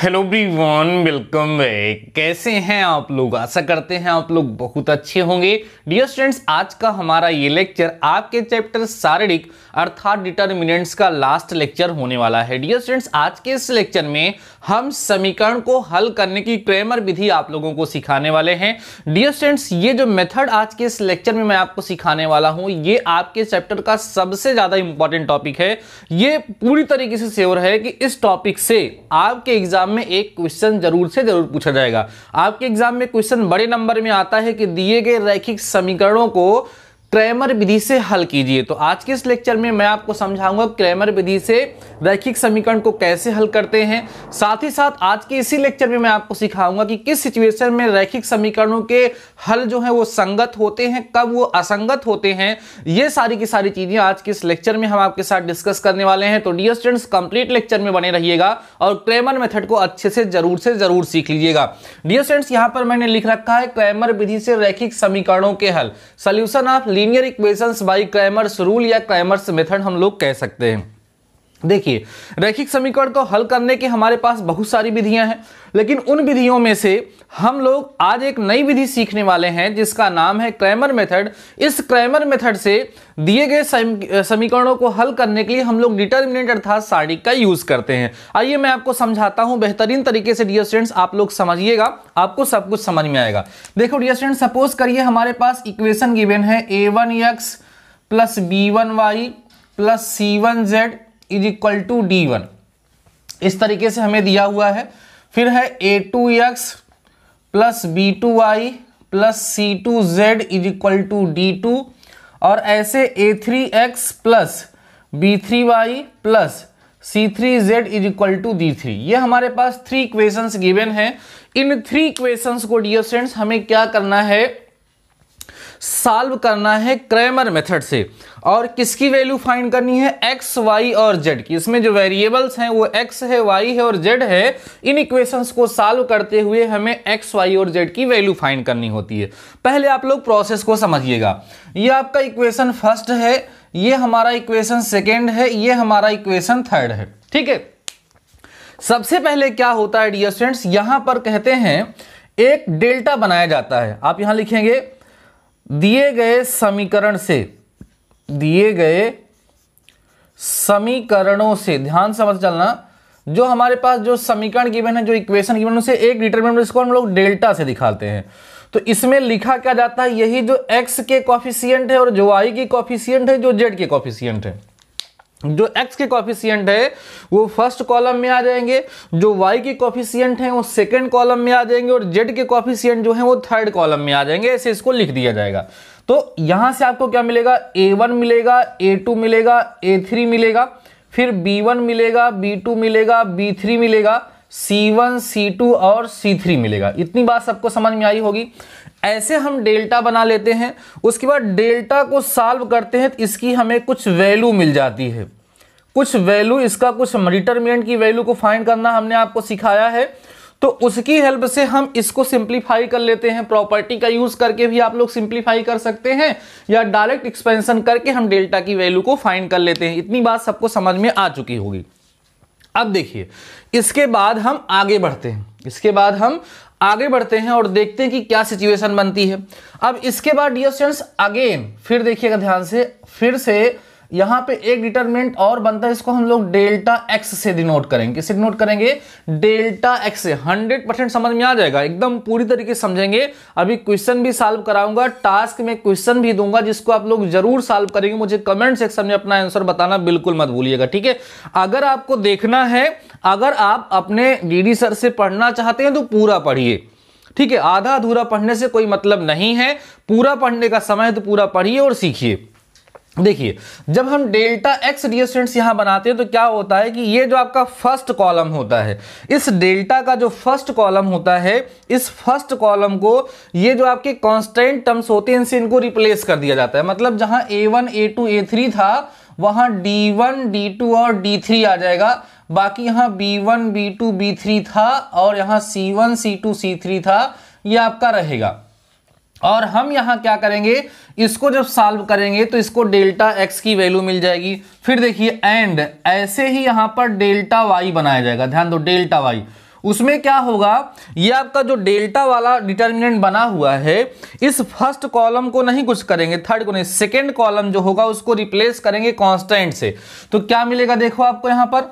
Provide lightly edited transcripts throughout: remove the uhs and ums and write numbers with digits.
Hello everyone, welcome back. कैसे हैं आप लोग? आशा करते हैं आप लोग बहुत अच्छे होंगे। डियर स्टूडेंट्स, आज का हमारा ये लेक्चर आपके चैप्टर शारीरिक अर्थात डिटर्मिनेंट्स का लास्ट लेक्चर होने वाला है। डियर स्टूडेंट्स, आज के इस लेक्चर में हम समीकरण को हल करने की क्रैमर विधि आप लोगों को सिखाने वाले हैं। डियर स्टूडेंट्स, ये जो मेथड आज के इस लेक्चर में मैं आपको सिखाने वाला हूं, ये आपके चैप्टर का सबसे ज्यादा इंपॉर्टेंट टॉपिक है। ये पूरी तरीके से श्योर है कि इस टॉपिक से आपके एग्जाम में एक क्वेश्चन जरूर से जरूर पूछा जाएगा। आपके एग्जाम में क्वेश्चन बड़े नंबर में आता है कि दिए गए रैखिक समीकरणों को क्रैमर विधि से हल कीजिए। तो आज के इस लेक्चर में मैं आपको समझाऊंगा क्रैमर विधि से रैखिक समीकरण को कैसे हल करते हैं। साथ ही साथ आज के इसी लेक्चर में मैं आपको सिखाऊंगा कि किस सिचुएशन में रैखिक समीकरणों के हल जो है वो संगत होते हैं, कब वो असंगत होते हैं। ये सारी की सारी चीजें आज के इस लेक्चर में हम आपके साथ डिस्कस करने वाले हैं। तो डियर स्टूडेंट्स, कंप्लीट लेक्चर में बने रहिएगा और क्रैमर मेथड को अच्छे से जरूर सीख लीजिएगा। डियर स्टूडेंट्स, यहां पर मैंने लिख रखा है क्रैमर विधि से रैखिक समीकरणों के हल, solution of linear equations bye Cramer's rule या क्रैमर्स मेथड हम लोग कह सकते हैं। देखिए, रैखिक समीकरण को हल करने के हमारे पास बहुत सारी विधियां हैं, लेकिन उन विधियों में से हम लोग आज एक नई विधि सीखने वाले हैं जिसका नाम है क्रैमर मेथड। इस क्रैमर मेथड से दिए गए समीकरणों को हल करने के लिए हम लोग डिटर्मिनेंट अर्थात सारणिक का यूज करते हैं। आइए मैं आपको समझाता हूं बेहतरीन तरीके से। डियर स्टूडेंट्स, आप लोग समझिएगा, आपको सब कुछ समझ में आएगा। देखो डियर स्टूडेंट्स, सपोज करिए हमारे पास इक्वेशन गिवन है a1x plus b1y plus c1z is equal to d1। इस तरीके से हमें दिया हुआ है। फिर है a2x plus b2y plus c2z is equal to d2 और ऐसे a3x plus b3y plus c3z is equal to d3। ये हमारे पास 3 इक्वेशंस गिवन है। इन 3 इक्वेशंस को डियर स्टूडेंट्स हमें क्या करना है? सॉल्व करना है क्रैमर मेथड से। और किसकी वैल्यू फाइंड करनी है? x, y और z की। इसमें जो वेरिएबल्स हैं वो x है, y है और z है। इन इक्वेशंस को सॉल्व करते हुए हमें x, y और z की वैल्यू फाइंड करनी होती है। पहले आप लोग प्रोसेस को समझिएगा। ये आपका इक्वेशन फर्स्ट है, ये हमारा इक्वेशन सेकेंड है, ये हमारा इक्वेशन थर्ड है। ठीक है, सबसे पहले क्या होता है डियर स्टूडेंट्स, यहां पर कहते हैं एक डेल्टा बनाया जाता है। आप यहां लिखेंगे दिए गए समीकरण से, दिए गए समीकरणों से, ध्यान समझ चलना, जो हमारे पास जो समीकरण गिवन है, जो इक्वेशन गिवन, उसे एक डिटरमिनेंट, इसको हम लोग डेल्टा से दिखाते हैं। तो इसमें लिखा क्या जाता है? यही जो x के कॉफिशिएंट है और जो y की कॉफिशिएंट है, जो z के कॉफिशिएंट है। जो x के कॉफिशिएंट है वो फर्स्ट कॉलम में आ जाएंगे, जो y के कॉफिशिएंट हैं वो सेकंड कॉलम में आ जाएंगे और z के कॉफिशिएंट जो है वो थर्ड कॉलम में आ जाएंगे। ऐसे इसको लिख दिया जाएगा। तो यहां से आपको क्या मिलेगा? a1 मिलेगा, a2 मिलेगा, a3 मिलेगा, फिर b1 मिलेगा, b2 मिलेगा, b3 मिलेगा, c1, c2 और c3 मिलेगा। इतनी बात सबको समझ में आई होगी। ऐसे हम डेल्टा बना लेते हैं। उसके बाद डेल्टा को सॉल्व करते हैं तो इसकी हमें कुछ वैल्यू मिल जाती है, कुछ वैल्यू, इसका कुछ डिटरमिनेंट की वैल्यू को फाइंड करना हमने आपको सिखाया है। तो उसकी हेल्प से हम इसको सिंप्लीफाई कर लेते हैं। प्रॉपर्टी का यूज करके भी आप लोग सिंप्लीफाई कर सकते हैं या डायरेक्ट एक्सपेंशन करके हम डेल्टा की वैल्यू को फाइंड कर लेते हैं। इतनी बात सबको समझ में आ चुकी होगी। अब देखिए, इसके बाद हम आगे बढ़ते हैं, इसके बाद हम आगे बढ़ते हैं और देखते हैं कि क्या सिचुएशन बनती है। अब इसके बाद डियर स्टूडेंट्स अगेन फिर देखिएगा ध्यान से, फिर से यहां पे एक डिटरमिनेंट और बनता है। इसको हम लोग डेल्टा x से डिनोट करेंगे। किससे डिनोट करेंगे? डेल्टा x से। 100% समझ में आ जाएगा, एकदम पूरी तरीके से समझेंगे। अभी क्वेश्चन भी सॉल्व कराऊंगा, टास्क में क्वेश्चन भी दूंगा जिसको आप लोग जरूर सॉल्व करेंगे। मुझे कमेंट सेक्शन में अपना आंसर बताना बिल्कुल मत भूलिएगा, ठीक है? अगर आपको देखना है, अगर आप अपने डीडी सर से पढ़ना चाहते हैं तो पूरा पढ़िए, ठीक है? आधा अधूरा पढ़ने से कोई मतलब नहीं है। पूरा पढ़ने का समय है तो पूरा पढ़िए और सीखिए। देखिए, जब हम डेल्टा x डियर स्टूडेंट्स यहां बनाते हैं तो क्या होता है कि ये जो आपका फर्स्ट कॉलम होता है, इस डेल्टा का जो फर्स्ट कॉलम होता है, इस फर्स्ट कॉलम को ये जो आपके कांस्टेंट टर्म्स होते हैं इनसे इनको रिप्लेस कर दिया जाता है। मतलब जहां a1, a2, a3 था वहां d1, d2 और d3 आ जाएगा। बाकी यहां b1, b2, b3 था और यहां c1, c2, c3 था, ये आपका रहेगा। और हम यहां क्या करेंगे? इसको जब सॉल्व करेंगे तो इसको डेल्टा x की वैल्यू मिल जाएगी। फिर देखिए एंड ऐसे ही यहां पर डेल्टा y बनाया जाएगा। ध्यान दो, डेल्टा y। उसमें क्या होगा, ये आपका जो डेल्टा वाला डिटर्मिनेंट बना हुआ है, इस फर्स्ट कॉलम को नहीं कुछ करेंगे, थर्ड को नहीं, सेकेंड कॉलम जो होगा उसको रिप्लेस करेंगे कांस्टेंट से। तो क्या मिलेगा देखो आपको यहां पर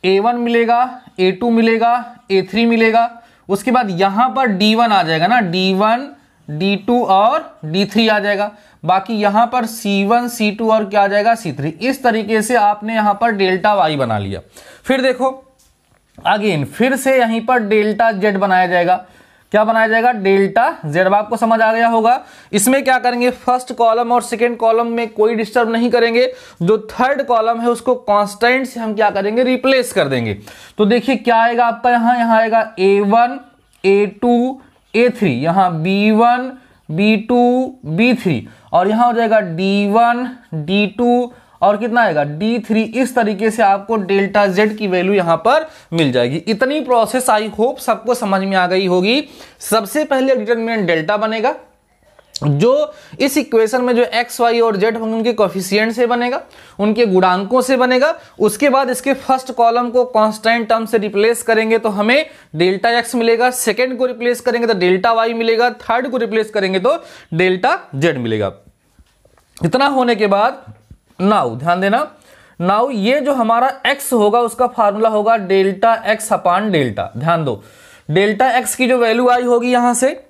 a1 मिलेगा, a2 मिलेगा, a3 मिलेगा। उसके बाद यहां पर d1 आ जाएगा ना, d1 d2 और d3 आ जाएगा। बाकी यहां पर c1 c2 और क्या आ जाएगा c3। इस तरीके से आपने यहां पर डेल्टा y बना लिया। फिर देखो अगेन फिर से यहीं पर डेल्टा z बनाया जाएगा। क्या बनाया जाएगा, डेल्टा z। अब आपको समझ आ गया होगा। इसमें क्या करेंगे, फर्स्ट कॉलम और सेकेंड कॉलम में कोई डिस्टर्ब नहीं करेंगे, जो थर्ड कॉलम है उसको कांस्टेंट से हम क्या करेंगे, रिप्लेस कर देंगे। तो देखिए क्या आएगा आपका, यहाँ आएगा a1 a2 a3, यहाँ b1 b2 b3 और यहाँ हो जाएगा d1 d2 और कितना आएगा d3। इस तरीके से आपको डेल्टा z की वैल्यू यहां पर मिल जाएगी। इतनी प्रोसेस आई होप सबको समझ में आ गई होगी। सबसे पहले डिटरमिनेंट डेल्टा बनेगा, जो इस इक्वेशन में जो x y और z होंगे उनके कोफिशिएंट से बनेगा, उनके गुणांकों से बनेगा। उसके बाद इसके फर्स्ट कॉलम को कांस्टेंट टर्म से रिप्लेस करेंगे तो हमें डेल्टा x मिलेगा, सेकेंड को रिप्लेस करेंगे तो डेल्टा y मिलेगा, थर्ड को रिप्लेस करेंगे तो डेल्टा z मिलेगा। इतना होने के बाद नाउ ध्यान देना, नाउ ये जो हमारा x होगा उसका फार्मूला होगा डेल्टा x अपान डेल्टा। ध्यान दो, डेल्टा x की जो वैल्यू आई होगी, यहां से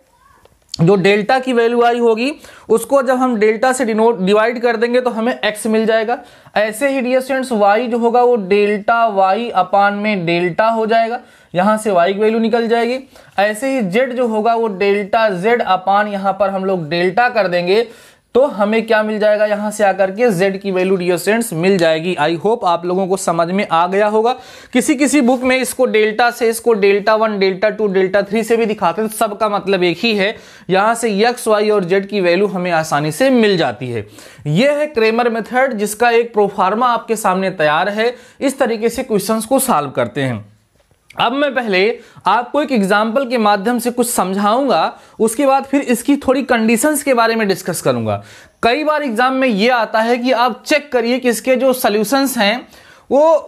जो डेल्टा की वैल्यू आई होगी उसको जब हम डेल्टा से डिवाइड कर देंगे तो हमें x मिल जाएगा। ऐसे ही डियर स्टूडेंट्स y जो होगा वो डेल्टा y अपान में डेल्टा हो जाएगा, यहां से y की वैल्यू निकल जाएगी। ऐसे ही z जो होगा वो डेल्टा z अपान यहां पर हम लोग डेल्टा कर देंगे तो हमें क्या मिल जाएगा, यहां से आकर के z की वैल्यू डियर स्टूडेंट्स मिल जाएगी। आई होप आप लोगों को समझ में आ गया होगा। किसी किसी बुक में इसको डेल्टा से, इसको डेल्टा 1 डेल्टा 2 डेल्टा 3 से भी दिखाते हैं, तो सबका मतलब एक ही है। यहां से x y और z की वैल्यू हमें आसानी से मिल जाती है। यह है क्रेमर मेथड, जिसका एक प्रोफार्मा आपके सामने तैयार है। इस तरीके से क्वेश्चंस को सॉल्व करते हैं। अब मैं पहले आपको एक एग्जाम्पल के माध्यम से कुछ समझाऊंगा, उसके बाद फिर इसकी थोड़ी कंडीशंस के बारे में डिस्कस करूंगा। कई बार एग्जाम में यह आता है कि आप चेक करिए कि इसके जो सॉल्यूशंस हैं वो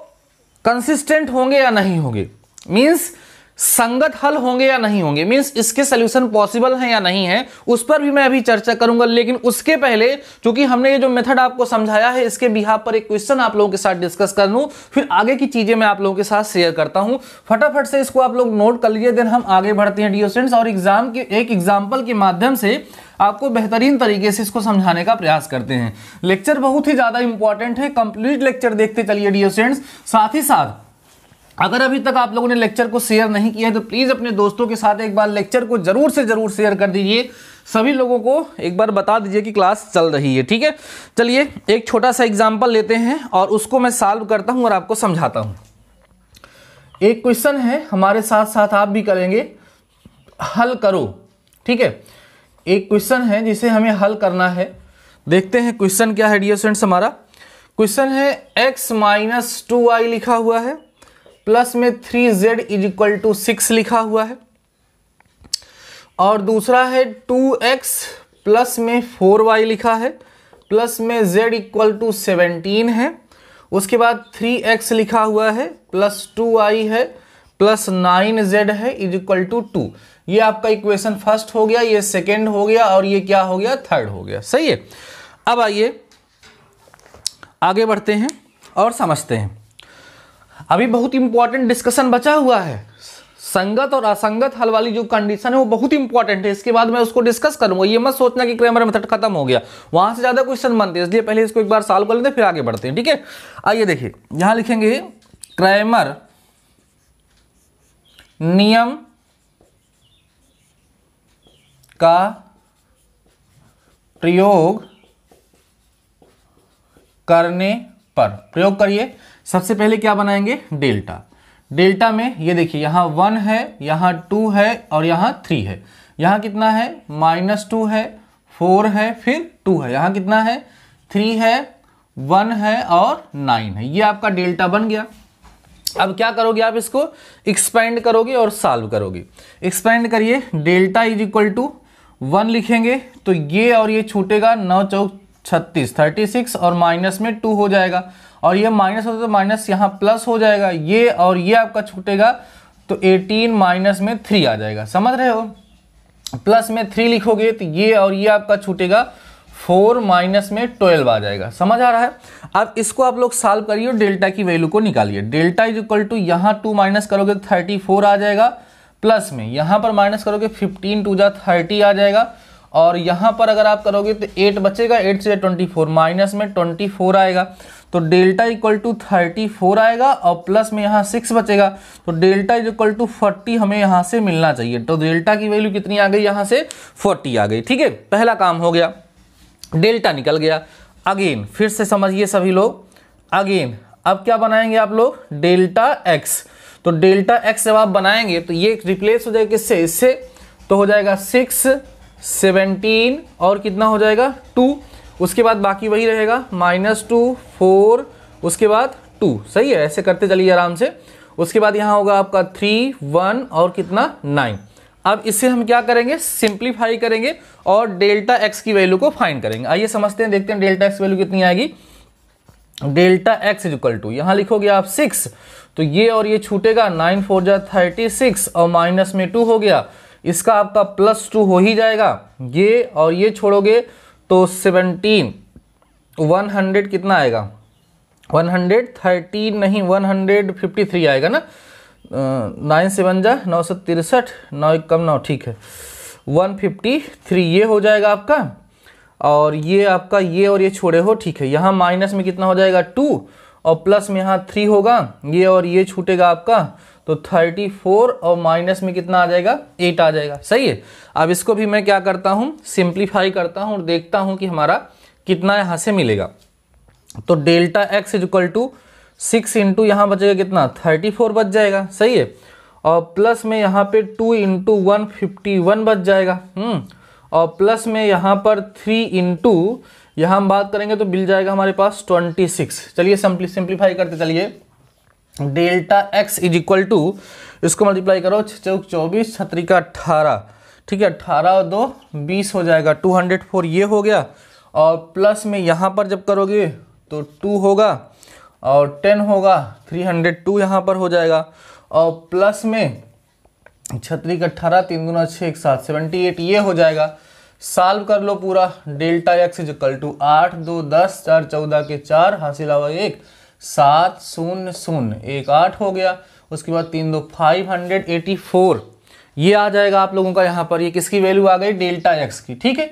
कंसिस्टेंट होंगे या नहीं होंगे, मींस संगत हल होंगे या नहीं होंगे, मींस इसके सॉल्यूशन पॉसिबल हैं या नहीं है, उस पर भी मैं अभी चर्चा करूंगा। लेकिन उसके पहले क्योंकि हमने ये जो मेथड आपको समझाया है, इसके बिहाफ पर एक क्वेश्चन आप लोगों के साथ डिस्कस कर लूं, फिर आगे की चीजें मैं आप लोगों के साथ शेयर करता हूं। फटाफट से इसको आप लोग नोट कर लीजिए, देन हम आगे बढ़ते हैं डियर स्टूडेंट्स, और एग्जाम के एक एग्जाम्पल के माध्यम से आपको बेहतरीन तरीके से इसको समझाने का प्रयास करते हैं। लेक्चर बहुत ही ज्यादा इंपॉर्टेंट है, कंप्लीट लेक्चर देखते चलिए डियर स्टूडेंट्स। साथ ही साथ अगर अभी तक आप लोगों ने लेक्चर को शेयर नहीं किया है तो प्लीज अपने दोस्तों के साथ एक बार लेक्चर को जरूर से जरूर शेयर कर दीजिए। सभी लोगों को एक बार बता दीजिए कि क्लास चल रही है, ठीक है। चलिए एक छोटा सा एग्जांपल लेते हैं और उसको मैं सॉल्व करता हूं और आपको समझाता हूं। एक क्वेश्चन है, हमारे साथ साथ आप भी करेंगे, हल करो, ठीक है। एक क्वेश्चन है जिसे हमें हल करना है। देखते हैं क्वेश्चन क्या है डियर स्टूडेंट्स। हमारा क्वेश्चन है x - 2y लिखा हुआ है, प्लस में 3z = 6 लिखा हुआ है, और दूसरा है 2x प्लस में 4y लिखा है, प्लस में z = 17 है। उसके बाद 3x लिखा हुआ है, प्लस 2y है, प्लस 9z है = 2। ये आपका इक्वेशन फर्स्ट हो गया, ये सेकेंड हो गया, और ये क्या हो गया, थर्ड हो गया। सही है। अब आइए आगे बढ़ते हैं और समझते हैं। अभी बहुत इंपॉर्टेंट डिस्कशन बचा हुआ है। संगत और असंगत हल वाली जो कंडीशन है वो बहुत इंपॉर्टेंट है, इसके बाद मैं उसको डिस्कस करूंगा। ये मत सोचना कि क्रेमर मेथड खत्म हो गया, वहां से ज्यादा क्वेश्चन बनते हैं, इसलिए पहले इसको एक बार सॉल्व कर लेते हैं फिर आगे बढ़ते हैं, ठीक है। आइए देखिए, यहां लिखेंगे क्रेमर नियम का प्रयोग करने पर, प्रयोग करिए। सबसे पहले क्या बनाएंगे, डेल्टा। डेल्टा में ये देखिए यहाँ 1 है, यहाँ 2 है और यहाँ 3 है। यहाँ कितना है, -2 है, 4 है, फिर 2 है। यहाँ कितना है, 3 है, 1 है और 9 है। ये आपका डेल्टा बन गया। अब क्या करोगे आप, इसको एक्सपेंड करोगे और सॉल्व करोगे। एक्सपेंड करिए, डेल्टा = 1 लिखेंगे तो ये और ये छूटेगा, 9 × 4 36 36 और माइनस में 2 हो जाएगा, और ये माइनस होता तो माइनस यहाँ प्लस हो जाएगा, ये और ये आपका छूटेगा तो 18 माइनस में 3 आ जाएगा। समझ रहे हो, प्लस में 3 लिखोगे तो ये और ये आपका छूटेगा 4 माइनस में 12 आ जाएगा। समझ आ रहा है। अब इसको आप लोग सॉल्व करिए और डेल्टा की वैल्यू को निकालिए। डेल्टा इज इक्वल टू यहाँ 2 माइनस करोगे तो 34 आ जाएगा, प्लस में यहाँ पर माइनस करोगे 15 2 जा 30 आ जाएगा, और यहाँ पर अगर आप करोगे तो 8 बचेगा, 8 से 24 माइनस में 24 आएगा, तो डेल्टा इक्वल टू 34 आएगा, और प्लस में यहाँ 6 बचेगा, तो डेल्टा इज इक्वल टू 40 हमें यहाँ से मिलना चाहिए। तो डेल्टा की वैल्यू कितनी आ गई, यहाँ से 40 आ गई। ठीक है, पहला काम हो गया, डेल्टा निकल गया। अगेन फिर से समझिए सभी लोग, अगेन अब क्या बनाएंगे आप लोग, डेल्टा एक्स। तो डेल्टा एक्स जब आप बनाएंगे तो ये रिप्लेस हो जाएगा किससे, इससे, तो हो जाएगा 6 17 और कितना हो जाएगा 2, उसके बाद बाकी वही रहेगा -2 4, उसके बाद 2। सही है, ऐसे करते चलिए आराम से। उसके बाद यहाँ होगा आपका 3 1 और कितना 9। अब इससे हम क्या करेंगे, सिंप्लीफाई करेंगे और डेल्टा एक्स की वैल्यू को फाइंड करेंगे। आइए समझते हैं, देखते हैं डेल्टा एक्स वैल्यू कितनी आएगी। Delta x is equal to, यहाँ लिखोगे आप 6, तो ये और ये छूटेगा, 9 4 जा 36 और माइनस में 2 हो गया, इसका आपका +2 हो ही जाएगा, ये और ये छोड़ोगे तो 17 100 कितना आएगा, 113 नहीं 153 आएगा ना, 9 7 जा 963, 9 कम 9, ठीक है 153 ये हो जाएगा आपका, और ये आपका ये और ये छोड़े हो, ठीक है। यहाँ माइनस में कितना हो जाएगा 2 और प्लस में यहाँ 3 होगा, ये और ये छूटेगा आपका, तो 34 और माइनस में कितना आ जाएगा 8 आ जाएगा। सही है। अब इसको भी मैं क्या करता हूँ, सिंप्लीफाई करता हूँ और देखता हूँ कि हमारा कितना यहाँ से मिलेगा। तो delta x is equal to 6 into यहाँ बचेगा कितना 34 बच जाएगा। सही है, और प्लस में यहाँ पे 2 इंटू 151 बच जाएगा। और प्लस में यहाँ पर 3 इंटू यहाँ हम बात करेंगे तो मिल जाएगा हमारे पास 26। चलिए सिंप्लीफाई करते चलिए। Delta x is equal to, इसको मल्टीप्लाई करो, 24 छत्री का 18, ठीक है 18 और 2 20 हो जाएगा, 204 ये हो गया, और प्लस में यहाँ पर जब करोगे तो 2 होगा और 10 होगा, 302 यहाँ पर हो जाएगा, और प्लस में छत्री का 18 3 गुना 6 एक साथ 78 ये हो जाएगा। सॉल्व कर लो पूरा। Delta x is equal to 8 2 10 4 14 के 4 हासिल हुआ 1 7 0 0 1 8 हो गया। उसके बाद 3 2 584 ये आ जाएगा आप लोगों का यहाँ पर। ये किसकी वैल्यू आ गई, डेल्टा एक्स की। ठीक है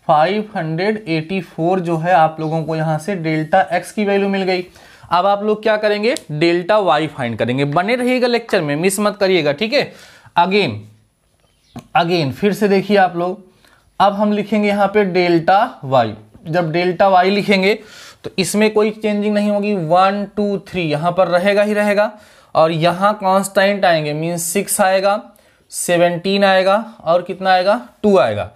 584 जो है आप लोगों को यहाँ से डेल्टा एक्स की वैल्यू मिल गई। अब आप लोग क्या करेंगे, डेल्टा वाई फाइंड करेंगे। बने रहिएगा लेक्चर में, मिस मत करिएगा। ठीक है, अगेन फिर से देखिए आप लोग, अब हम लिखेंगे यहाँ पे डेल्टा वाई। जब डेल्टा वाई लिखेंगे तो इसमें कोई चेंजिंग नहीं होगी, 1 2 3 यहाँ पर रहेगा ही रहेगा, और यहाँ कांस्टेंट आएंगे, मीन्स 6 आएगा 17 आएगा और कितना आएगा 2 आएगा।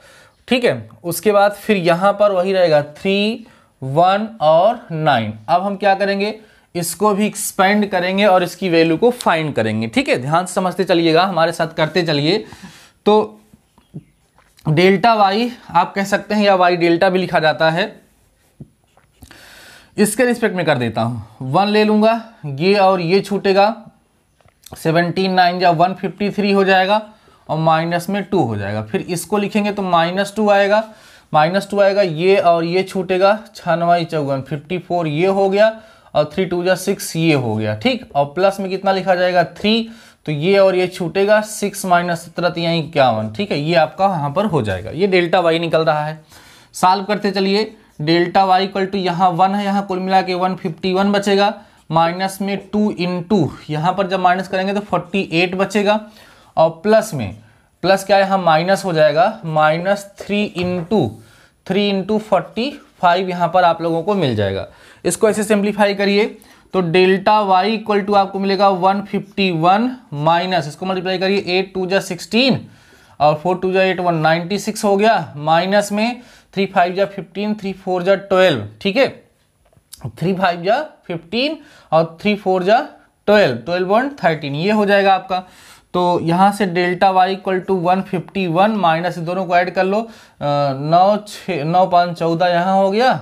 ठीक है, उसके बाद फिर यहाँ पर वही रहेगा 3 1 और 9। अब हम क्या करेंगे, इसको भी एक्सपेंड करेंगे और इसकी वैल्यू को फाइंड करेंगे। ठीक है, ध्यान से समझते चलिएगा, हमारे साथ करते चलिए। तो डेल्टा वाई आप कह सकते हैं, या वाई डेल्टा भी लिखा जाता है। इसके रिस्पेक्ट में कर देता हूं, 1 ले लूंगा, ये और ये छूटेगा, 17 9 या 153 हो जाएगा, और माइनस में 2 हो जाएगा। फिर इसको लिखेंगे तो -2 आएगा, -2 आएगा, ये और ये छूटेगा, 6 9 54 54 ये हो गया, और 3 2 जा 6 ये हो गया। ठीक, और प्लस में कितना लिखा जाएगा 3, तो ये और ये छूटेगा, 6 -17 तो यहाँ 51। ठीक है, ये आपका यहाँ पर हो जाएगा। ये डेल्टा वाई निकल रहा है। सॉल्व करते चलिए। डेल्टा वाई इक्वल टू यहाँ 1 है, यहाँ कुल मिला के 151 बचेगा, माइनस में 2 इंटू यहाँ पर जब माइनस करेंगे तो 48 बचेगा, और प्लस में प्लस क्या है यहाँ माइनस हो जाएगा, -3 इंटू 45 यहाँ पर आप लोगों को मिल जाएगा। इसको ऐसे सिंप्लीफाई करिए तो डेल्टा वाई इक्वल टू आपको मिलेगा 151 माइनस, इसको मल्टीप्लाई करिए, 8 2 जा 16 और 4 2 जा 8 196 हो गया, माइनस में 3 5 जा 15 3 4 जा 12। ठीक है, 3 5 जा 15 और 3 4 जा 12 12 1 13 ये हो जाएगा आपका। तो यहाँ से delta y equal to 151 minus दोनों को ऐड कर लो, 9 5 14 यहाँ हो गया,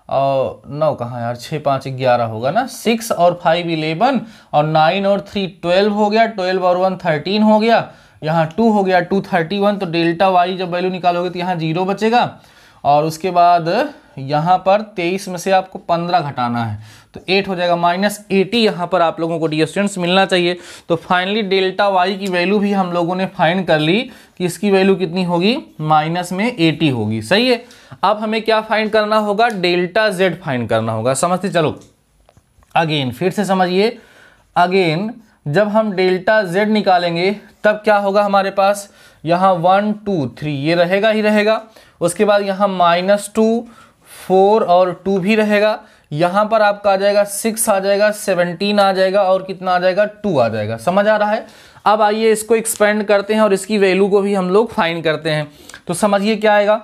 और 9 कहाँ यार, 6 5 11 होगा ना, 6 और 5 11 और 9 और 3 12 हो गया, 12 और 1 13 हो गया, यहाँ 2 हो गया, 2 31। तो डेल्टा वाई जब वैल्यू निकालोगे तो यहाँ 0 बचेगा और उसके बाद यहाँ पर 23 में से आपको 15 घटाना है तो 8 हो जाएगा, -80 यहाँ पर आप लोगों को डियर स्टूडेंट्स मिलना चाहिए। तो फाइनली डेल्टा वाई की वैल्यू भी हम लोगों ने फाइंड कर ली कि इसकी वैल्यू कितनी होगी, -80 होगी। सही है। अब हमें क्या फाइंड करना होगा, डेल्टा जेड फाइंड करना होगा। समझते चलो, अगेन फिर से समझिए, अगेन जब हम डेल्टा जेड निकालेंगे तब क्या होगा हमारे पास, यहाँ 1 2 3 ये रहेगा ही रहेगा, उसके बाद यहाँ -2 4 और 2 भी रहेगा, यहाँ पर आपका आ जाएगा 6 आ जाएगा, 17 आ जाएगा और कितना आ जाएगा, 2 आ जाएगा। समझ आ रहा है। अब आइए इसको एक्सपेंड करते हैं और इसकी वैल्यू को भी हम लोग फाइंड करते हैं। तो समझिए क्या आएगा,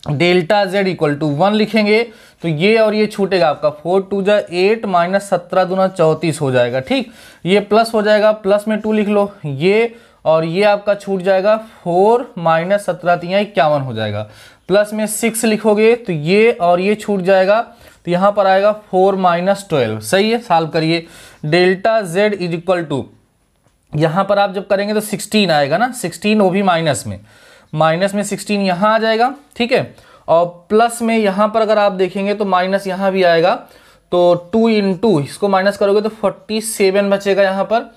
डेल्टा जेड इक्वल टू 1 लिखेंगे तो ये और ये छूटेगा आपका, 4 2 जा 8 -17 दूना 34 हो जाएगा। ठीक, ये प्लस हो जाएगा, प्लस में 2 लिख लो, ये और ये आपका छूट जाएगा, 4 -17 3 51 हो जाएगा, प्लस में 6 लिखोगे तो ये और ये छूट जाएगा, तो यहाँ पर आएगा 4 -12। सही है, सॉल्व करिए। Delta z is equal to, यहाँ पर आप जब करेंगे तो 16 आएगा ना, 16 वो भी माइनस में 16 यहाँ आ जाएगा। ठीक है, और प्लस में यहाँ पर अगर आप देखेंगे तो माइनस यहाँ भी आएगा, तो 2 × इसको माइनस करोगे तो 47 बचेगा यहाँ पर,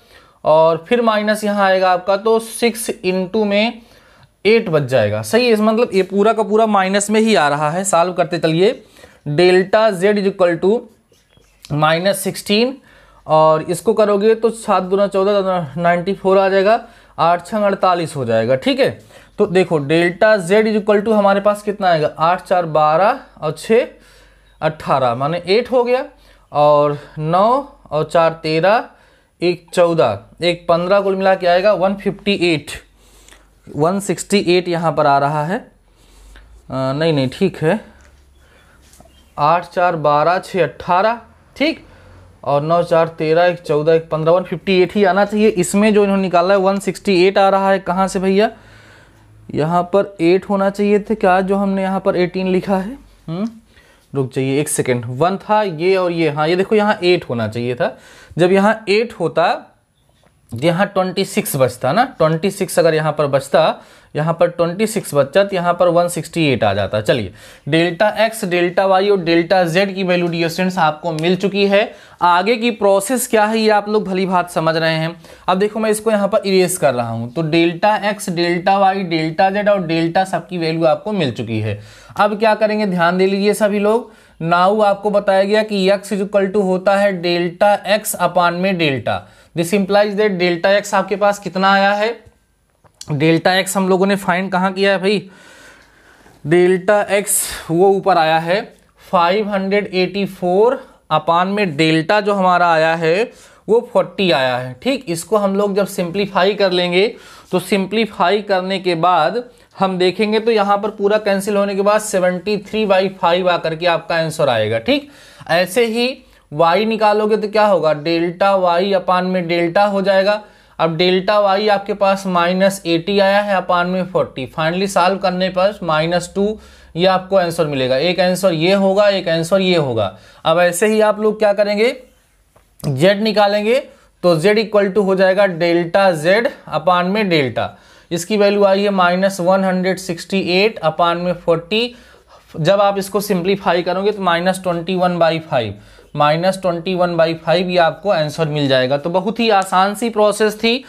और फिर माइनस यहाँ आएगा आपका, तो 6 × में 8 बच जाएगा। सही है, मतलब ये पूरा का पूरा माइनस में ही आ रहा है। सॉल्व करते चलिए। Delta z is equal to -16 और इसको करोगे तो 7 दूना 14 94 आ जाएगा, 8 6 48 हो जाएगा। ठीक है, तो देखो delta z is equal to हमारे पास कितना आएगा, 8 4 12 और 6 18 माने 8 हो गया, और 9 और 4 13 1 14 1 15 कुल मिला के आएगा 168 यहाँ पर आ रहा है। नहीं ठीक है, 8 4 12 6 18 ठीक, और 9 4 13 1 14 1 15 158 ही आना चाहिए। इसमें जो इन्होंने निकाला है 168 आ रहा है। कहाँ से भैया, यहाँ पर 8 होना चाहिए थे क्या, जो हमने यहाँ पर 18 लिखा है। रुक जाइए एक सेकेंड, 1 था ये और ये, हाँ ये देखो यहाँ 8 होना चाहिए था। जब यहाँ 8 होता यहाँ 26 बचता ना, 26 अगर यहाँ पर बचता, यहाँ पर 26 बचता तो यहाँ पर 168 आ जाता। चलिए, डेल्टा एक्स, डेल्टा वाई और डेल्टा जेड की वैल्यू डियर स्टूडेंट्स आपको मिल चुकी है। आगे की प्रोसेस क्या है ये आप लोग भली बात समझ रहे हैं। अब देखो मैं इसको यहाँ पर इरेज कर रहा हूँ, तो delta x, delta y, delta z और डेल्टा सबकी वैल्यू आपको मिल चुकी है। अब क्या करेंगे, ध्यान दे लीजिए सभी लोग। नाउ आपको बताया गया कि x इज इक्वल टू होता है डेल्टा एक्स अपान में delta. This implies that delta x आपके पास कितना आया है, डेल्टा एक्स हम लोगों ने फाइंड कहाँ किया है भाई, डेल्टा एक्स वो ऊपर आया है 584 अपान में डेल्टा जो हमारा आया है वो 40 आया है। ठीक, इसको हम लोग जब सिंप्लीफाई कर लेंगे तो सिंप्लीफाई करने के बाद हम देखेंगे तो यहाँ पर पूरा कैंसिल होने के बाद 73/5 आकर के आपका आंसर आएगा। ठीक, ऐसे ही y निकालोगे तो क्या होगा, डेल्टा y अपान में डेल्टा हो जाएगा। अब डेल्टा y आपके पास -80 आया है अपान में 40। फाइनली सॉल्व करने पर -2 ये आपको आंसर मिलेगा। एक आंसर ये होगा, एक आंसर ये होगा। अब ऐसे ही आप लोग क्या करेंगे, z निकालेंगे तो z इक्वल टू हो जाएगा डेल्टा z अपान में डेल्टा। इसकी वैल्यू आई है -168 अपान में 40। जब आप इसको सिंप्लीफाई करोगे तो -21/5 ये आपको आंसर मिल जाएगा। तो बहुत ही आसान सी प्रोसेस थी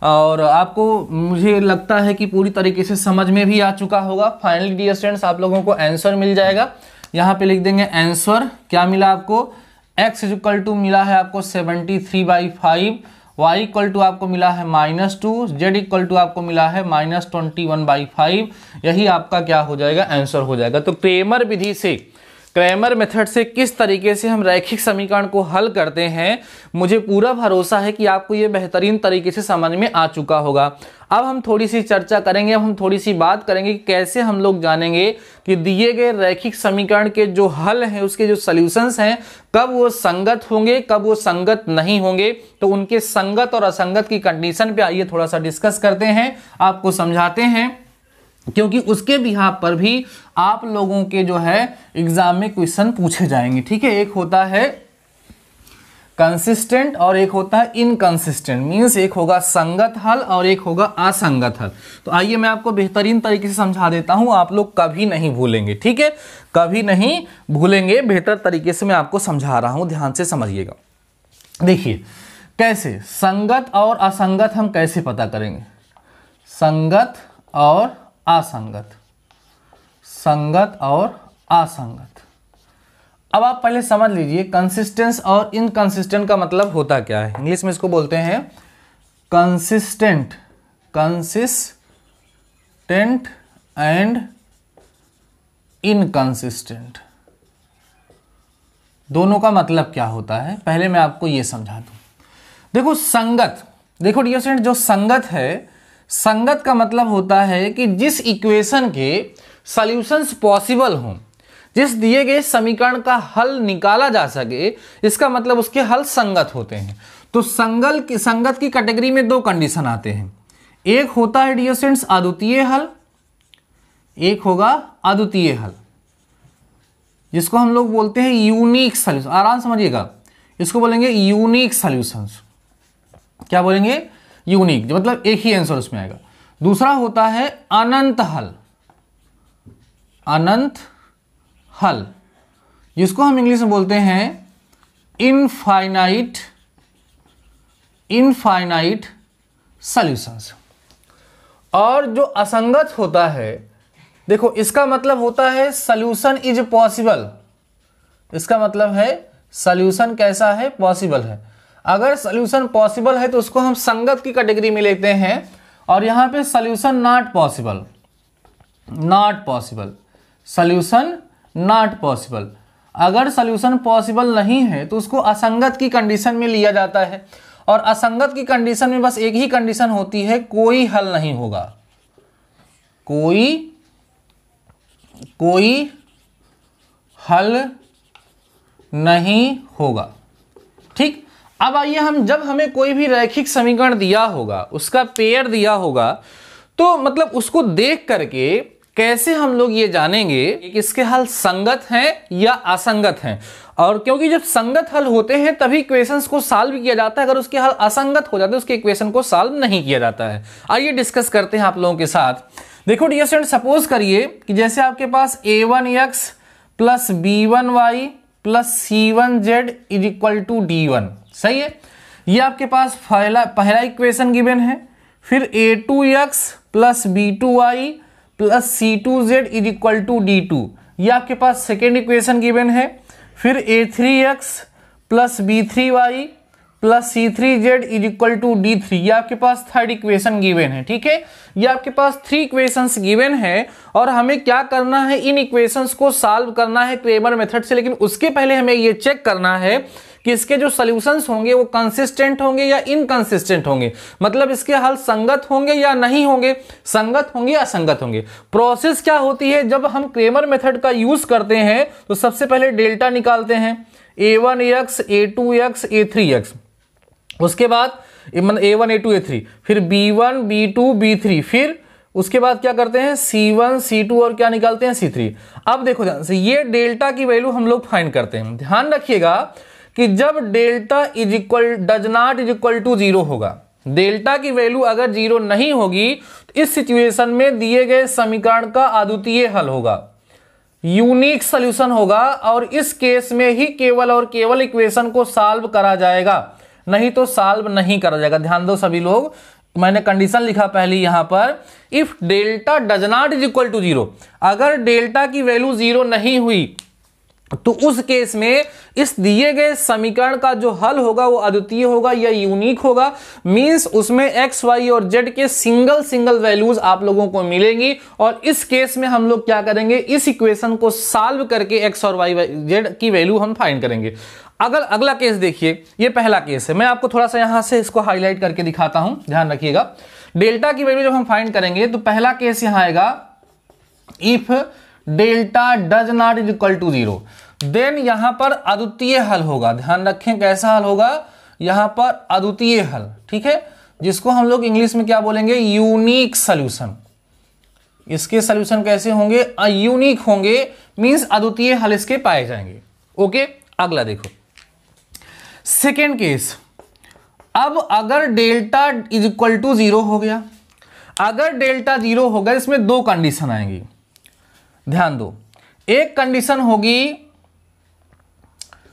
और आपको मुझे लगता है कि पूरी तरीके से समझ में भी आ चुका होगा। फाइनली डियर स्टूडेंट्स आप लोगों को आंसर मिल जाएगा। यहाँ पे लिख देंगे आंसर क्या मिला आपको, x इज इक्वल टू मिला है आपको 73/5, y इक्वल टू आपको मिला है -2, z इक्वल टू आपको मिला है -21/5। यही आपका क्या हो जाएगा, आंसर हो जाएगा। तो क्रेमर विधि से, क्रैमर मेथड से किस तरीके से हम रैखिक समीकरण को हल करते हैं, मुझे पूरा भरोसा है कि आपको ये बेहतरीन तरीके से समझ में आ चुका होगा। अब हम थोड़ी सी चर्चा करेंगे, अब हम थोड़ी सी बात करेंगे कि कैसे हम लोग जानेंगे कि दिए गए रैखिक समीकरण के जो हल हैं, उसके जो सॉल्यूशंस हैं, कब वो संगत होंगे, कब वो संगत नहीं होंगे। तो उनके संगत और असंगत की कंडीशन पे आइए थोड़ा सा डिस्कस करते हैं, आपको समझाते हैं। क्योंकि उसके बिहाफ पर भी आप लोगों के जो है एग्जाम में क्वेश्चन पूछे जाएंगे। ठीक है, एक होता है कंसिस्टेंट और एक होता है इनकंसिस्टेंट, मींस एक होगा संगत हल और एक होगा असंगत हल। तो आइए मैं आपको बेहतरीन तरीके से समझा देता हूं, आप लोग कभी नहीं भूलेंगे। ठीक है, कभी नहीं भूलेंगे, बेहतर तरीके से मैं आपको समझा रहा हूं, ध्यान से समझिएगा। देखिए कैसे संगत और असंगत हम कैसे पता करेंगे, संगत और असंगत, संगत और असंगत। अब आप पहले समझ लीजिए कंसिस्टेंस और इनकंसिस्टेंट का मतलब होता क्या है। इंग्लिश में इसको बोलते हैं कंसिस्टेंट, कंसिस्टेंट एंड इनकंसिस्टेंट, दोनों का मतलब क्या होता है पहले मैं आपको यह समझा दूं। देखो संगत, देखो डियर स्टूडेंट, जो संगत है, संगत का मतलब होता है कि जिस इक्वेशन के सॉल्यूशंस पॉसिबल हों, जिस दिए गए समीकरण का हल निकाला जा सके, इसका मतलब उसके हल संगत होते हैं। तो संगत की कैटेगरी में दो कंडीशन आते हैं, एक होता है डियर स्टूडेंट्स अद्वितीय हल, एक होगा अद्वितीय हल, जिसको हम लोग बोलते हैं यूनिक सॉल्यूशन। आराम समझिएगा, इसको बोलेंगे यूनिक सॉल्यूशंस। क्या बोलेंगे, यूनिक, मतलब एक ही आंसर उसमें आएगा। दूसरा होता है अनंत हल, अनंत हल, जिसको हम इंग्लिश में बोलते हैं इनफाइनाइट, इनफाइनाइट सॉल्यूशंस। और जो असंगत होता है, देखो इसका मतलब होता है सॉल्यूशन इज पॉसिबल, इसका मतलब है सॉल्यूशन कैसा है, पॉसिबल है। अगर सॉल्यूशन पॉसिबल है तो उसको हम संगत की कैटेगरी में लेते हैं, और यहां पे solution not possible, not possible, solution not possible. अगर सॉल्यूशन पॉसिबल नहीं है तो उसको असंगत की कंडीशन में लिया जाता है। और असंगत की कंडीशन में बस एक ही कंडीशन होती है, कोई हल नहीं होगा, कोई हल नहीं होगा। ठीक, अब आइए हम, जब हमें कोई भी रैखिक समीकरण दिया होगा, उसका पेयर दिया होगा, तो मतलब उसको देख करके कैसे हम लोग ये जानेंगे कि इसके हल संगत हैं या असंगत हैं। और क्योंकि जब संगत हल होते हैं तभी इक्वेशंस को सॉल्व किया जाता है, अगर उसके हल असंगत हो जाते हैं उसके इक्वेशन को सॉल्व नहीं किया जाता है। आइए डिस्कस करते हैं आप लोगों के साथ। देखो डियर स्टूडेंट, सपोज करिए कि जैसे आपके पास a1x plus b1y plus c1z is equal to d1, सही है। ये आपके पास पहला इक्वेशन गिवन है। फिर a2x plus b2y plus c2z is equal to d2, ये आपके पास सेकेंड इक्वेशन गिवन है। फिर a3x plus b3y plus c3z is equal to d3, ये आपके पास थर्ड इक्वेशन गिवन है। ठीक है, ये आपके पास 3 इक्वेशंस गिवन है और हमें क्या करना है, इन इक्वेशंस को सॉल्व करना है क्रेमर मेथड से। लेकिन उसके पहले हमें ये चेक करना है कि इसके जो सॉल्यूशंस होंगे वो कंसिस्टेंट होंगे या इनकंसिस्टेंट होंगे, मतलब इसके हल संगत होंगे या नहीं होंगे, संगत होंगे या असंगत होंगे। प्रोसेस क्या होती है, जब हम क्रेमर मेथड का यूज करते हैं तो सबसे पहले डेल्टा निकालते हैं, a1x a2x a3x, उसके बाद a1 a2 a3, फिर b1 b2 b3, फिर उसके बाद क्या करते हैं c1 c2 और क्या निकालते हैं c3। अब देखो ध्यान से, ये डेल्टा की वैल्यू हम लोग फाइंड करते हैं। ध्यान रखिएगा कि जब delta is equal does not is equal to 0 होगा, डेल्टा की वैल्यू अगर 0 नहीं होगी तो इस सिचुएशन में दिए गए समीकरण का अद्वितीय हल होगा, यूनिक सॉल्यूशन होगा, और इस केस में ही केवल और केवल इक्वेशन को सॉल्व करा जाएगा, नहीं तो सॉल्व नहीं करा जाएगा। ध्यान दो सभी लोग, मैंने कंडीशन लिखा पहली यहां पर, if delta does not is equal to 0, अगर डेल्टा की वैल्यू 0 नहीं हुई तो उस केस में इस दिए गए समीकरण का जो हल होगा वो अद्वितीय होगा या यूनिक होगा। मींस उसमें एक्स वाई और जेड के सिंगल वैल्यूज आप लोगों को मिलेंगी, और इस केस में हम लोग क्या करेंगे, इस इक्वेशन को सॉल्व करके एक्स और वाई जेड की वैल्यू हम फाइंड करेंगे। अगर अगला केस देखिए, ये पहला केस है, मैं आपको थोड़ा सा यहां से इसको हाईलाइट करके दिखाता हूं, ध्यान रखिएगा। डेल्टा की वैल्यू जब हम फाइंड करेंगे तो पहला केस यहां आएगा, if delta does not is equal to 0, then यहां पर अद्वितीय हल होगा। ध्यान रखें कैसा हल होगा, यहां पर अद्वितीय हल, ठीक है, जिसको हम लोग इंग्लिश में क्या बोलेंगे, यूनिक सॉल्यूशन, इसके सॉल्यूशन कैसे होंगे? यूनिक होंगे, मींस अद्वितीय हल इसके पाए जाएंगे। ओके, अगला देखो सेकेंड केस। अब अगर डेल्टा इज इक्वल टू 0 हो गया, अगर डेल्टा 0 हो गया, इसमें दो कंडीशन आएंगी, ध्यान दो। एक कंडीशन होगी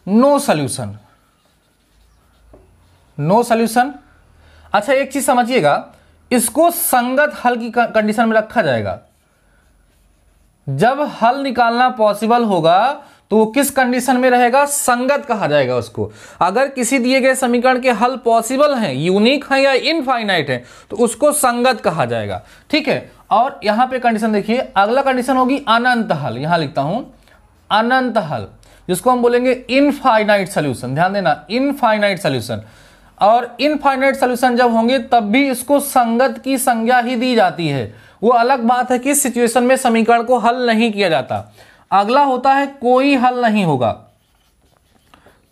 नो सॉल्यूशन, नो सॉल्यूशन। अच्छा एक चीज समझिएगा, इसको संगत हल की कंडीशन में रखा जाएगा। जब हल निकालना पॉसिबल होगा तो वो किस कंडीशन में रहेगा? संगत कहा जाएगा उसको। अगर किसी दिए गए समीकरण के हल पॉसिबल हैं, यूनिक हैं या इनफाइनाइट हैं, तो उसको संगत कहा जाएगा। ठीक है, और यहां पे कंडीशन देखिए, अगला कंडीशन होगी अनंत हल। यहां लिखता हूं अनंत हल, जिसको हम बोलेंगे इनफाइनाइट सॉल्यूशन। ध्यान देना, इनफाइनाइट सॉल्यूशन। और इनफाइनाइट सॉल्यूशन जब होंगे तब भी इसको संगत की संज्ञा ही दी जाती है। वो अलग बात है कि इस सिचुएशन में समीकरण को हल नहीं किया जाता। अगला होता है कोई हल नहीं होगा,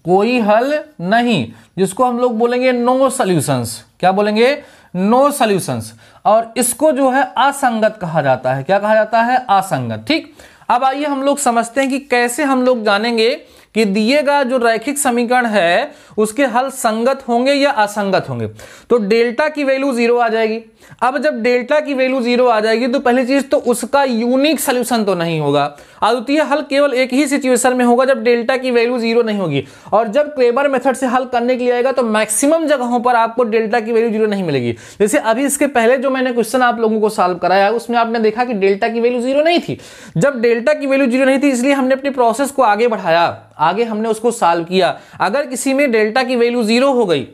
कोई हल नहीं, जिसको हम लोग बोलेंगे नो सॉल्यूशंस। क्या बोलेंगे? No solutions. और इसको जो है असंगत कहा जाता है। क्या कहा जाता है? असंगत। ठीक, अब आइए हम लोग समझते हैं कि कैसे हम लोग जानेंगे कि दिए गया जो रैखिक समीकरण है उसके हल संगत होंगे या असंगत होंगे। तो डेल्टा की वैल्यू 0 आ जाएगी। अब जब डेल्टा की वैल्यू 0 आ जाएगी तो पहली चीज तो उसका यूनिक सॉल्यूशन तो नहीं होगा। अद्वितीय हल केवल एक ही सिचुएशन में होगा, जब डेल्टा की वैल्यू 0 नहीं होगी। और जब क्रेबर मेथड से हल करने के लिए आएगा तो मैक्सिमम जगहों पर आपको डेल्टा की वैल्यू 0 नहीं मिलेगी। जैसे अभी इसके पहले जो मैंने क्वेश्चन आप लोगों को सॉल्व कराया उसमें आपने देखा कि डेल्टा की वैल्यू 0 नहीं थी। जब डेल्टा की वैल्यू 0 नहीं थी इसलिए हमने अपनी प्रोसेस को आगे बढ़ाया, आगे हमने उसको सॉल्व किया। अगर किसी में डेल्टा की वैल्यू 0 हो गई,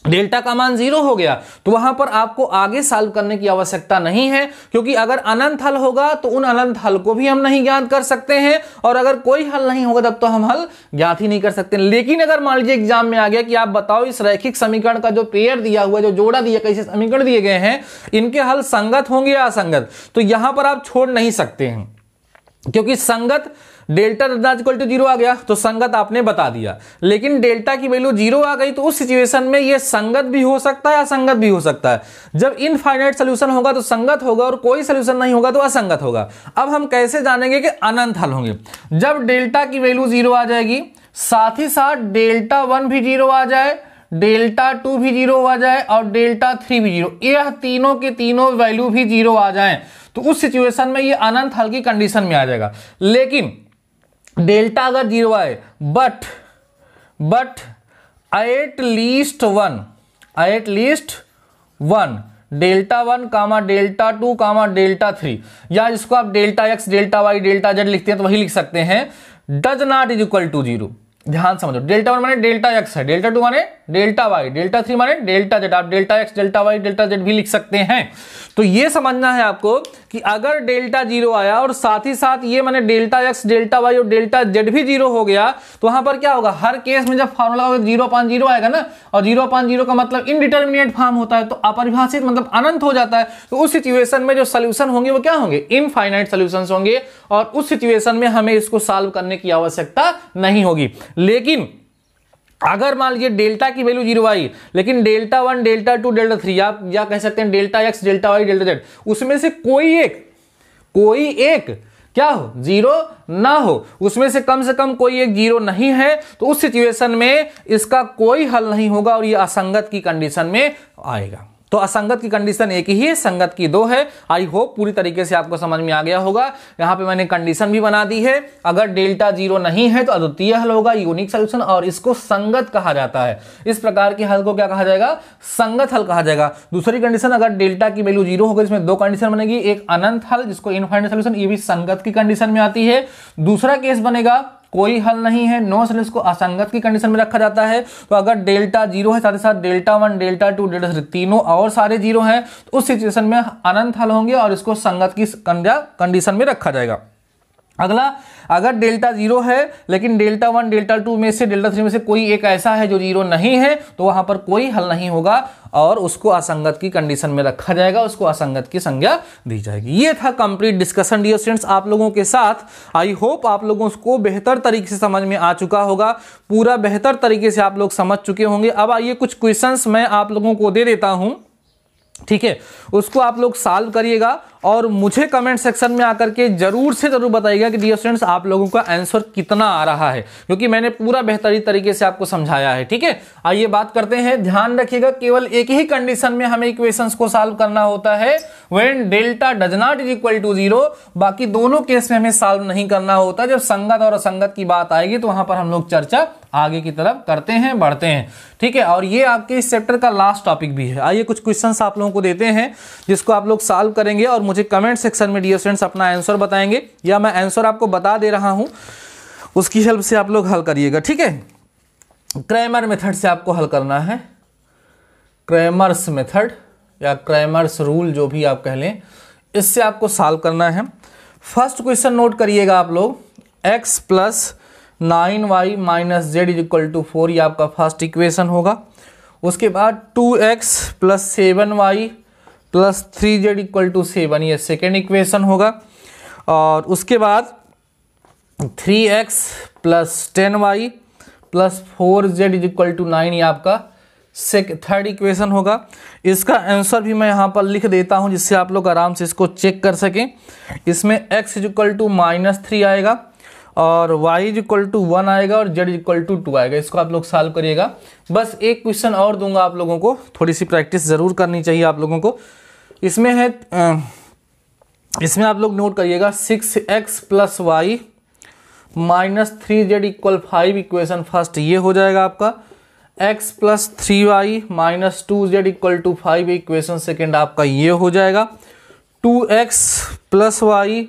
डेल्टा का मान 0 हो गया, तो वहां पर आपको आगे सॉल्व करने की आवश्यकता नहीं है, क्योंकि अगर अनंत हल होगा तो उन अनंत हल को भी हम नहीं ज्ञात कर सकते हैं, और अगर कोई हल नहीं होगा तब तो हम हल ज्ञात ही नहीं कर सकते। लेकिन अगर मान लीजिए एग्जाम में आ गया कि आप बताओ इस रैखिक समीकरण का जो पेयर दिया हुआ है, जो जोड़ा दिया, कैसे समीकरण दिए गए हैं, इनके हल संगत होंगे या असंगत, तो यहां पर आप छोड़ नहीं सकते हैं, क्योंकि संगत डेल्टा इक्वल टू 0 आ गया तो संगत आपने बता दिया। लेकिन डेल्टा की वैल्यू 0 आ गई तो उस सिचुएशन में ये संगत भी हो सकता है, असंगत भी हो सकता है। जब इनफाइनाइट सॉल्यूशन होगा तो संगत होगा और कोई सॉल्यूशन नहीं होगा तो असंगत होगा। अब हम कैसे जानेंगे कि अनंत हल होंगे? जब डेल्टा की वैल्यू 0 आ जाएगी, साथ ही साथ डेल्टा 1 भी 0 आ जाए, डेल्टा 2 भी 0 आ जाए और डेल्टा 3 भी 0, यह तीनों के तीनों वैल्यू भी 0 आ जाए, तो उस सिचुएशन में ये अनंत हल की कंडीशन में आ जाएगा। लेकिन डेल्टा अगर 0 आए but at least one, delta 1 comma delta 2 comma delta 3, या जिसको आप delta x delta y delta z लिखते हैं तो वही लिख सकते हैं, does not is equal to 0। ध्यान समझो, डेल्टा 1 माने डेल्टा x है, डेल्टा 2 माने डेल्टा y, डेल्टा 3 माने डेल्टा z। आप delta x delta y delta z भी लिख सकते हैं। तो ये समझना है आपको कि अगर डेल्टा 0 आया और साथ ही साथ ये माने डेल्टा x डेल्टा y और डेल्टा z भी 0 हो गया, तो वहां पर क्या होगा? हर केस में जब फॉर्मूला होगा 0/0 आएगा ना, और 0/0 का मतलब इनडिटर्मिनेट फॉर्म होता है, तो अपरिभाषित मतलब अनंत हो जाता है। तो उस सिचुएशन में जो सोल्यूशन होंगे वो क्या होंगे? इनफाइनाइट सॉल्यूशंस होंगे, और उस सिचुएशन में हमें इसको सॉल्व करने की आवश्यकता नहीं होगी। लेकिन अगर मान लीजिए डेल्टा की वैल्यू 0 आई, लेकिन डेल्टा 1 डेल्टा 2 डेल्टा 3, आप या कह सकते हैं delta x delta y delta z, उसमें से कोई एक क्या हो? 0 ना हो, उसमें से कम कोई एक 0 नहीं है, तो उस सिचुएशन में इसका कोई हल नहीं होगा और ये असंगत की कंडीशन में आएगा। तो असंगत की कंडीशन एक ही है, संगत की 2 है। आई होप पूरी तरीके से आपको समझ में आ गया होगा। यहां पे मैंने कंडीशन भी बना दी है, अगर डेल्टा 0 नहीं है तो अद्वितीय हल होगा, यूनिक सॉल्यूशन, और इसको संगत कहा जाता है। इस प्रकार के हल को क्या कहा जाएगा? संगत हल कहा जाएगा। दूसरी कंडीशन, अगर डेल्टा की वैल्यू 0 होगी, इसमें 2 कंडीशन बनेगी, एक अनंत हल जिसको इनफाइनाइट सॉल्यूशन, ये भी संगत की कंडीशन में आती है। दूसरा केस बनेगा कोई हल नहीं है, नो सॉल्यूशन को असंगत की कंडीशन में रखा जाता है। तो अगर डेल्टा 0 है, साथ ही साथ डेल्टा 1 डेल्टा 2 डेल्टा 3 तीनों और सारे 0 हैं, तो उस सिचुएशन में अनंत हल होंगे और इसको संगत की कंडीशन में रखा जाएगा। अगला, अगर डेल्टा 0 है लेकिन डेल्टा 1 डेल्टा 2 में से डेल्टा 3 में से कोई एक ऐसा है जो 0 नहीं है, तो वहां पर कोई हल नहीं होगा और उसको असंगत की कंडीशन में रखा जाएगा, उसको असंगत की संज्ञा दी जाएगी। ये था कंप्लीट डिस्कशन डियर स्टूडेंट्स आप लोगों के साथ। आई होप आप लोगों को बेहतर तरीके से समझ में आ चुका होगा, पूरा बेहतर तरीके से आप लोग समझ चुके होंगे। अब आइए कुछ क्वेश्चंस मैं आप लोगों को दे देता हूं, ठीक है, उसको आप लोग सॉल्व करिएगा और मुझे कमेंट सेक्शन में आकर के जरूर से जरूर बताइएगा कि डियर स्टूडेंट्स आप लोगों का आंसर कितना आ रहा है, क्योंकि मैंने पूरा बेहतरीन तरीके से आपको समझाया है। ठीक है, आइए बात करते हैं। ध्यान रखिएगा केवल एक ही कंडीशन में हमें इक्वेशंस को सॉल्व करना होता है, when delta does not is equal to 0। बाकी दोनों केस में हमें सॉल्व नहीं करना होता। जब संगत और असंगत की बात आएगी तो वहां पर हम लोग चर्चा आगे की तरफ करते हैं, बढ़ते हैं। ठीक है, और ये आपके इस चैप्टर का लास्ट टॉपिक भी है। आइए कुछ क्वेश्चंस आप लोगों को देते हैं जिसको आप लोग सॉल्व करेंगे और मुझे कमेंट सेक्शन में डियर स्टूडेंट्स अपना आंसर बताएंगे, या मैं आंसर आपको बता दे रहा हूं, उसकी हेल्प से आप लोग हल करिएगा। ठीक है, क्रैमर मेथड से आपको हल करना है, क्रैमर्स मेथड या क्रैमर्स रूल जो भी आप कह लें, इससे आपको सॉल्व करना है। फर्स्ट क्वेश्चन नोट करिएगा आप लोग, x plus 9y minus z is equal to 4, ये आपका फर्स्ट इक्वेशन होगा। उसके बाद 2x plus 7y plus 3z equal to 7, ये सेकेंड इक्वेशन होगा। और उसके बाद 3x plus 10y plus 4z is equal to 9, ये आपका थर्ड इक्वेशन होगा। इसका आंसर भी मैं यहाँ पर लिख देता हूँ जिससे आप लोग आराम से इसको चेक कर सकें। इसमें x इज इक्वल टू -3 आएगा और y इज इक्वल टू 1 आएगा और z इज इक्वल टू 2 आएगा। इसको आप लोग सॉल्व करिएगा। बस एक क्वेश्चन और दूंगा आप लोगों को, थोड़ी सी प्रैक्टिस जरूर करनी चाहिए आप लोगों को। इसमें है इसमें आप लोग नोट करिएगा 6x plus y minus 3z equal 5, equation first ये हो जाएगा आपका। x plus 3y minus 2z equal to 5, equation second आपका ये हो जाएगा। 2x plus y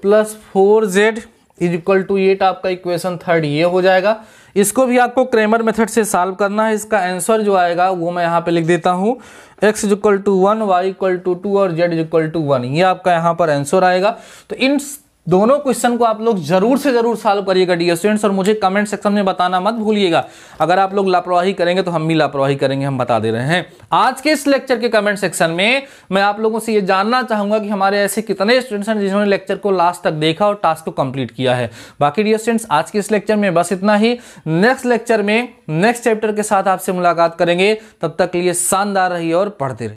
plus 4z is equal to 8, आपका इक्वेशन थर्ड ये हो जाएगा। इसको भी आपको क्रैमर मेथड से सॉल्व करना है। इसका आंसर जो आएगा वो मैं यहाँ पे लिख देता हूँ, x is equal to 1, y equal to 2 और z इज इक्वल टू 1, ये आपका यहाँ पर आंसर आएगा। तो इन दोनों क्वेश्चन को आप लोग जरूर से जरूर सॉल्व करिएगा डियर स्टूडेंट्स, और मुझे कमेंट सेक्शन में बताना मत भूलिएगा। अगर आप लोग लापरवाही करेंगे तो हम भी लापरवाही करेंगे, हम बता दे रहे हैं। आज के इस लेक्चर के कमेंट सेक्शन में मैं आप लोगों से ये जानना चाहूंगा कि हमारे ऐसे कितने स्टूडेंट्स हैं जिन्होंने लेक्चर को लास्ट तक देखा और टास्क को कंप्लीट किया है। बाकी डियर स्टूडेंट्स आज के इस लेक्चर में बस इतना ही। नेक्स्ट लेक्चर में नेक्स्ट चैप्टर के साथ आपसे मुलाकात करेंगे, तब तक के लिए शानदार रहिए और पढ़ते रहिए।